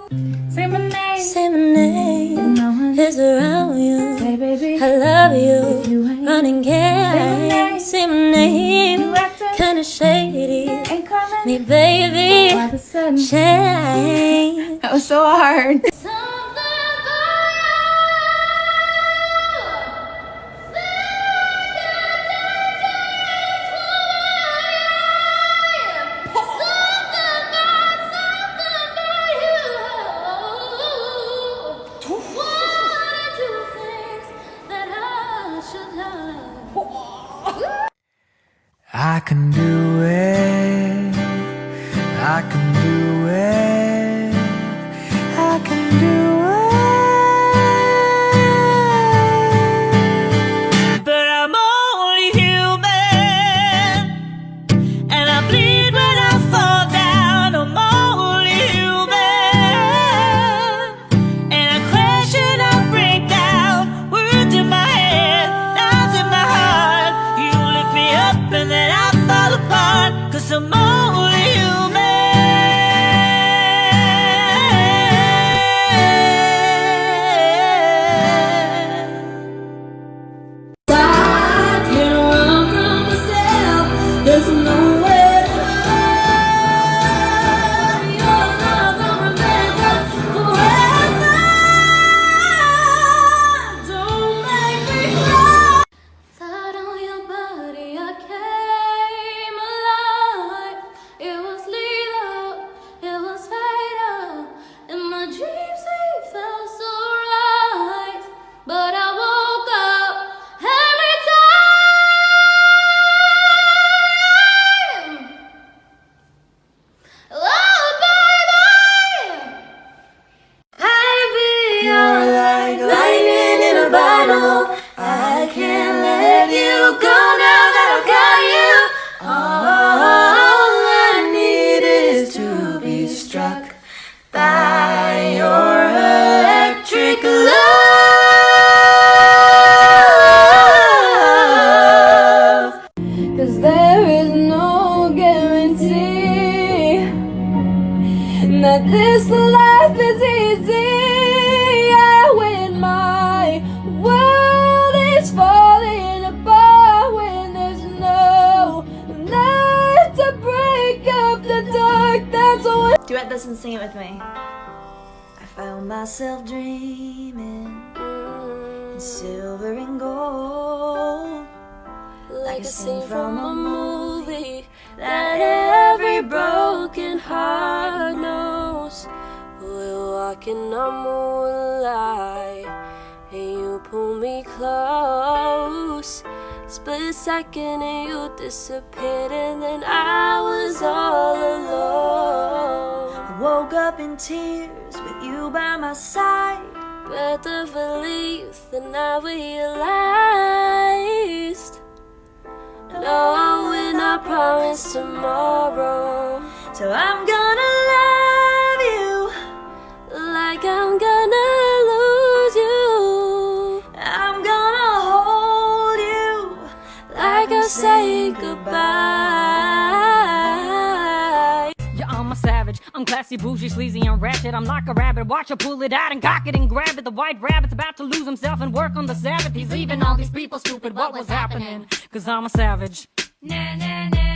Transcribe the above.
Say my name. Say my name. No one is around you. Say baby. I love you. If you ain't. Running game. Say my name. You acting. Kinda shady. Ain't coming. Me baby. All of a sudden. Change. That was so hard. I can do it, I can do it, I can do it. But I'm only human, and I bleed when I fall down. I'm only human, and I crash and I break down. Words in my head, knives in my heart. You lift me up and then I fall apart, 'cause I'm only human. I can't run from myself. There's nowhere to hide. Your love I'll remember forever. Don't make me cry. Thought on your body I came alive. It was lethal, it was fatal. In my dreams we felt so right, but I woke up every time. Oh baby, you're like lightning in a bottle. I can't let you go now that I've got you. All I need is to be struck by your electric love. 'Cause there is no guarantee that this life is easy. Yeah, when my world is falling apart, when there's no light to break up the dark, that's when. Duet this and sing it with me. I found myself dreaming in silver and gold, like a scene from a movie that every broken heart knows. We're walking on moonlight, and you pull me close. Split second and you disappeared, and then I was all alone. I woke up in tears with you by my side. Breath of relief, and I realized, no, we're not promised tomorrow. So I'm gonna love you like I'm gonna lose you. I'm gonna hold you like I say goodbye. Yeah, I'm a savage. I'm classy, bougie, sleazy, and ratchet. I'm like a rabbit. Watch her pull it out and cock it and grab it. The white rabbit's about to lose himself and work on the Sabbath. He's leaving all these people stupid. What was happening? 'Cause I'm a savage. Nah, nah, nah.